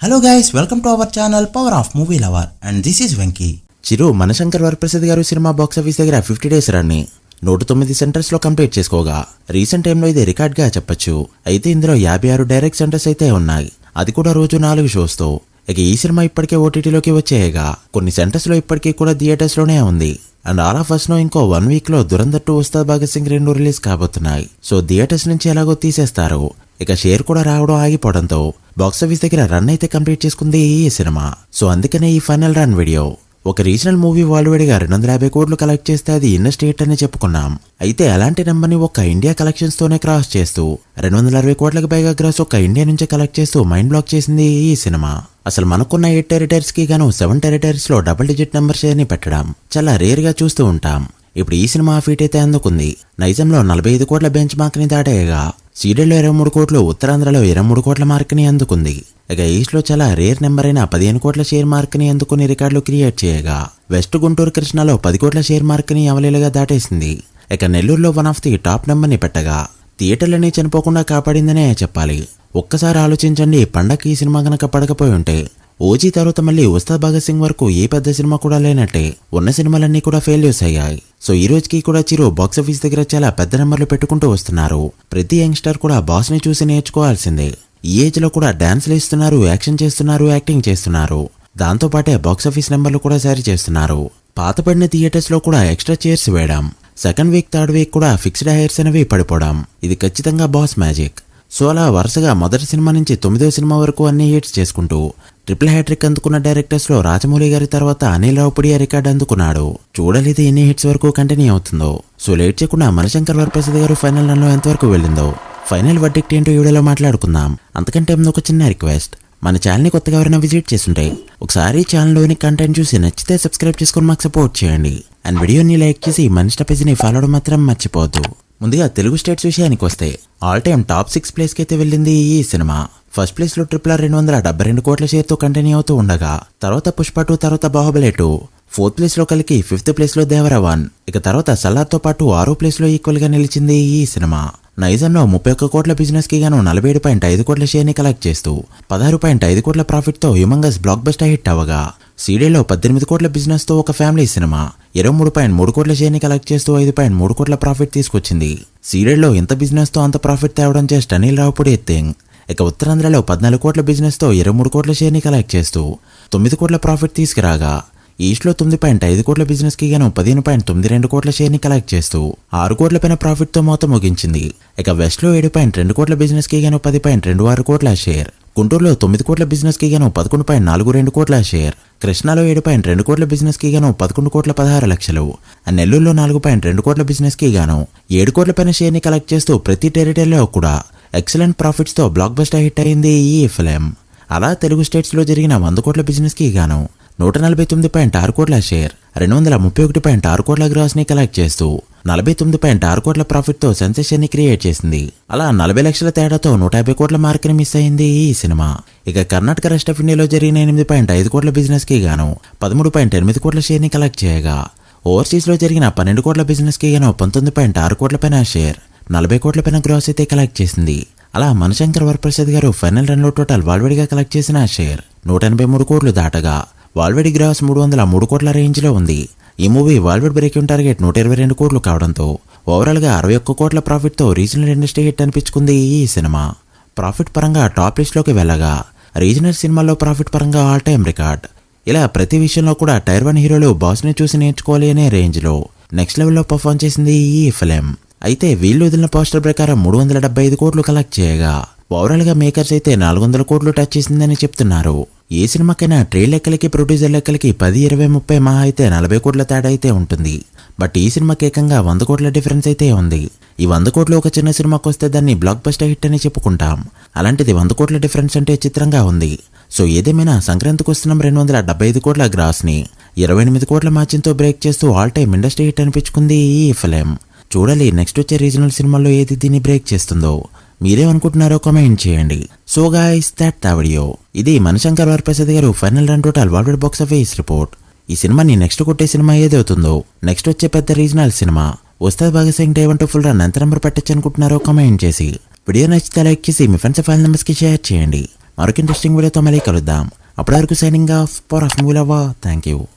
Hello guys, welcome to our channel power of movie lover and this is Venky. Chiru Manashankar Varaprasad garu సినిమా box office దగ్గర 50 days రన్ని 109 centres లో complete చేసుకోగా recent టైంలో ఇది రికార్డ్ గా చెప్పొచ్చు. అయితే ఇందులో 56 డైరెక్ట్ సెంటర్స్ అయితే ఉన్నాయి, అది కూడా రోజు 4 షోస్ తో. ఇక ఈ సినిమా ఇప్పటికే ఓటీటీలోకి వచ్చేయగా కొన్ని సెంటర్స్ లో ఇప్పటికీ కూడా థియేటర్స్ లోనే ఉంది. And all of us know ఇంకో 1 వీక్ లో దురంధర్ 2 ఉస్తాద్ భగత్ సింగ్ 2 రిలీజ్ కాబోతున్నాయి. సో థియేటర్స్ నుంచి ఎలాగో తీసేస్తారు. ఇక షేర్ కూడా రావడం ఆగిపోవడంతో బాక్సాఫీస్ దగ్గర రన్ అయితే కంప్లీట్ చేసుకుంది ఈ సినిమా. సో అందుకనే ఈ ఫైనల్ రన్ వీడియో. ఒక రీజనల్ మూవీ వరల్డ్ గా 250 కోట్లు కలెక్ట్ చేస్తే అది ఇండస్ట్రీ హిట్ అని చెప్పుకున్నాం. అయితే అలాంటి నెంబర్ ని ఒక్క ఇండియా కలెక్షన్స్ తోనే క్రాస్ చేస్తూ 260 కోట్లకు పైగా గ్రాస్ ఒక్క ఇండియా నుంచే కలెక్ట్ చేస్తూ మైండ్ బ్లాక్ చేసింది ఈ సినిమా. అసలు మనకున్న 8 టెరిటరీస్ కి గాను 7 టెరిటరీస్ లో డబుల్ డిజిట్ నెంబర్ షేర్ ని పెట్టడం చాలా రేర్ గా చూస్తూ ఉంటాం. ఇప్పుడు ఈ సినిమా ఫీట్ అయితే అందుకుంది. నైజంలో 45 కోట్ల బెంచ్ మార్క్ ని దాటేయగా సీడెల్లో 23 కోట్లు, ఉత్తరాంధ్రలో 23 కోట్ల మార్క్ ని అందుకుంది. ఇక ఈస్ట్ లో చాలా రేర్ నెంబర్ అయిన 15 కోట్ల షేర్ మార్క్ ని అందుకుని రికార్డులు క్రియేట్ చేయగా వెస్ట్ గుంటూరు కృష్ణలో 10 కోట్ల షేర్ మార్క్ ని అవలీలుగా దాటేసింది. ఇక నెల్లూరులో one of the top number ని పెట్టగా థియేటర్లని చనిపోకుండా కాపాడిందనే చెప్పాలి. ఒక్కసారి ఆలోచించండి, పండగకి ఈ సినిమా గనక పడకపోయి ఉంటే ఓజీ తర్వాత మళ్ళీ ఉస్తాద్ భగత్ సింగ్ వరకు ఏ పెద్ద సినిమా కూడా లేనట్టే ఉన్న సినిమాలన్నీ కూడా ఫెయిల్యూర్స్ అయ్యాయి. సో ఈ రోజుకి కూడా చిరు బాక్సాఫీస్ దగ్గర చాలా పెద్ద నెంబర్లు పెట్టుకుంటూ వస్తున్నారు. ప్రతి యంగ్స్టర్ కూడా బాస్ ని చూసి నేర్చుకోవాల్సిందే. ఈ ఏజ్ లో కూడా డాన్స్లు ఇస్తున్నారు, యాక్షన్ చేస్తున్నారు, యాక్టింగ్ చేస్తున్నారు. దాంతో పాటే బాక్సాఫీస్ నెంబర్లు కూడా సరి చేస్తున్నారు. పాతపడిన థియేటర్స్ లో కూడా ఎక్స్ట్రా చైర్స్ వేయడం, సెకండ్ వీక్ థర్డ్ వీక్ కూడా ఫిక్స్డ్ హైర్స్ అనేవి పడిపోవడం, ఇది ఖచ్చితంగా బాస్ మ్యాజిక్. సో అలా వరుసగా మొదటి సినిమా నుంచి 9వ సినిమా వరకు అన్ని హిట్స్ చేసుకుంటూ ట్రిపుల్ హ్యాట్రిక్ అందుకున్న డైరెక్టర్స్ లో రాజమౌళి గారి తర్వాత అనిల్ రావుపూడి రికార్డ్ అందుకున్నాడు. చూడాలి ఇది ఎన్ని హిట్స్ వరకు కంటిన్యూ అవుతుందో. సో లేట్ చేయకుండా మనశంకర్ వరప్రసాద్ గారు ఫైనల్ రన్ లో ఎంతవరకు వెళ్ళిందో, ఫైనల్ వర్డిక్ట్ ఏంటో వీడియోలో మాట్లాడుకుందాం. అంతకంటే ముందు ఒక చిన్న రిక్వెస్ట్, మన ఛానల్ని కొత్తగా ఎవరైనా విజిట్ చేస్తుంటే ఒకసారి ఛానల్లోని కంటెంట్ చూసి నచ్చితే సబ్స్క్రైబ్ చేసుకుని మాకు సపోర్ట్ చేయండి. అండ్ వీడియోని లైక్ చేసి మన ఇన్స్టా పేజ్ని ఫాలో అవడం మాత్రం మర్చిపోవద్దు. ముందుగా తెలుగు స్టేట్స్ విషయానికి వస్తే ఆల్ టైమ్ టాప్ 6 ప్లేస్ కి అయితే వెళ్ళింది ఈ సినిమా. ఫస్ట్ ప్లేస్ లో RRR 272 కోట్ల షేర్ తో కంటిన్యూ అవుతూ ఉండగా తర్వాత పుష్ప 2, తర్వాత బాహుబలి 2, 4th ప్లేస్ లో కలిగి 5th ప్లేస్ లో దేవర 1, ఇక తర్వాత సలార్ తో పాటు 6వ ప్లేస్ లో ఈక్వల్ గా నిలిచింది ఈ సినిమా. నైజంలో 31 కోట్ల బిజినెస్ కి గాను 47.5 కోట్ల షేర్ ని కలెక్ట్ చేస్తూ 16.5 కోట్ల ప్రాఫిట్ తో హ్యూమంగస్ బ్లాక్ బస్టర్ హిట్ అవగా సీడీలో 18 కోట్ల బిజినెస్ తో ఒక ఫ్యామిలీ సినిమా 23.3 కోట్ల షేర్ ని కలెక్ట్ చేస్తూ 5.3 కోట్ల ప్రాఫిట్ తీసుకొచ్చింది. సీడీలో ఇంత బిజినెస్ తో అంత ప్రాఫిట్ తేవడం జస్ట్ అనిల్ రావుపూడి థింగ్. ఇక ఉత్తరాంధ్రలో 14 కోట్ల బిజినెస్ తో 23 కోట్ల షేర్ ని కలెక్ట్ చేస్తూ 9 కోట్ల ప్రాఫిట్ తీసుకురాగా ఈస్ట్ లో 9.5 కోట్ల బిజినెస్ కి గాను 15.92 కోట్ల షేర్ ని కలెక్ట్ చేస్తూ 6 కోట్ల పైన ప్రాఫిట్ తో మొత్తం ముగించింది. ఇక వెస్ట్ లో 7.2 కోట్ల బిజినెస్ కి గాను 10.26 కోట్ల షేర్, గుంటూరులో 9 కోట్ల బిజినెస్ కి గాను 11.42 కోట్ల షేర్, కృష్ణాలో 7.2 కోట్ల బిజినెస్ కి గాను 11 కోట్ల 16 లక్షలు, నెల్లూరులో 4.2 కోట్ల బిజినెస్ కి గాను 7 కోట్ల పైన షేర్ ని కలెక్ట్ చేస్తూ ప్రతి టెరిటరీలో కూడా ఎక్సలెంట్ ప్రాఫిట్స్ తో బ్లాక్ బస్టర్ హిట్ అయింది ఈ ఫిలిం. అలా తెలుగు స్టేట్స్ లో జరిగిన 100 కోట్ల బిజినెస్ కి గాను 149.6 కోట్ల షేర్, 231.6 కోట్ల గ్రాస్ ని కలెక్ట్ చేస్తూ 49.6 కోట్ల ప్రాఫిట్ తో సెన్సేషన్ ని క్రియేట్ చేసింది. అలా 40 లక్షల తేడాతో 150 కోట్ల మార్క్ ని మిస్ అయింది ఈ సినిమా. ఇక కర్ణాటక రెస్ట్ ఆఫ్ ఇండియాలో జరిగిన 8.5 కోట్ల బిజినెస్ కి గాను 13.8 కోట్ల షేర్ ని కలెక్ట్ చేయగా ఓవర్సీస్ లో జరిగిన 12 కోట్ల బిజినెస్ కి గాను 19.6 కోట్ల పైన షేర్, 40 కోట్ల పైన గ్రాస్ అయితే కలెక్ట్ చేసింది. అలా మనశంకర్ వరప్రసాద్ గారు ఫైనల్ రన్ లో టోటల్ వాల్వేడిగా కలెక్ట్ చేసిన షేర్ 183 కోట్లు దాటగా వాల్వేడి గ్రాస్ 303 కోట్ల రేంజ్ లో ఉంది. ఈ మూవీ వాల్వేడ్ బ్రేకింగ్ టార్గెట్ 122 కోట్లు కావడంతో ఓవరాల్ గా 61 కోట్ల ప్రాఫిట్ తో రీజనల్ ఇండస్ట్రీ హిట్ అనిపించుకుంది ఈ సినిమా. ప్రాఫిట్ పరంగా టాప్ లిస్ట్ లోకి వెళ్ళగా రీజనల్ సినిమాల్లో ప్రాఫిట్ పరంగా ఆల్ టైమ్ రికార్డ్. ఇలా ప్రతి విషయంలో కూడా టైర్ 1 హీరోలు బాస్ ని చూసి నేర్చుకోవాలి అనే రేంజ్ లో నెక్స్ట్ లెవెల్ లో పర్ఫార్మ్ చేసింది ఈ ఫిలిం. అయితే వీళ్ళు వదిలిన పోస్టర్ ప్రకారం 375 కోట్లు కలెక్ట్ చేయగా ఓవరాల్ గా మేకర్స్ అయితే 400 కోట్లు టచ్ చేసిందని చెప్తున్నారు. ఏ సినిమాకైనా ట్రేడ్ లెక్కలకి ప్రొడ్యూసర్ లెక్కలకి 10, 20, 30 మహా అయితే 40 కోట్ల తేడా అయితే ఉంటుంది. బట్ ఈ సినిమాకి ఏకంగా 100 కోట్ల డిఫరెన్స్ అయితే ఉంది. ఈ 100 కోట్లు ఒక చిన్న సినిమాకి వస్తే దాన్ని బ్లాక్ బస్టర్ హిట్ అని చెప్పుకుంటాం. అలాంటిది 100 కోట్ల డిఫరెన్స్ అంటే చిత్రంగా ఉంది. సో ఏదేమైనా సంక్రాంతికి వస్తున్నాం 275 కోట్ల గ్రాస్ ని 28 కోట్ల మార్జిన్ తో బ్రేక్ చేస్తూ ఆల్ టైమ్ ఇండస్ట్రీ హిట్ అనిపించుకుంది ఈ ఫిలిం. చూడాలి నెక్స్ట్ వచ్చే రీజనల్ సినిమాల్లో ఏది దీన్ని బ్రేక్ చేస్తుందో. మీరేమనుకుంటున్నారో కామెంట్ చేయండి. So guys that the video. ఇది మనశంకర్ వరప్రసాద్ గారు final run total world box office report. ఈ సినిమాని నెక్స్ట్ కొట్టే సినిమా ఏదవుతుందో, నెక్స్ట్ వచ్చే పెద్ద రీజనల్ సినిమా Ustaad Bhagat Singh Day 1 to full run ఎంత నెంబర్ పెట్టచ్చు అనుకుంటున్నారో కామెంట్ చేసి వీడియో నచ్చితే లైక్ చేసి మీ ఫ్రెండ్స్ ఫైల్ నెంబర్స్ కి షేర్ చేయండి. మరొక ఇంట్రెస్టింగ్ వీడియోతో మళ్ళీ కలుద్దాం. అప్పటి వరకు signing off power of movie lover. Thank you.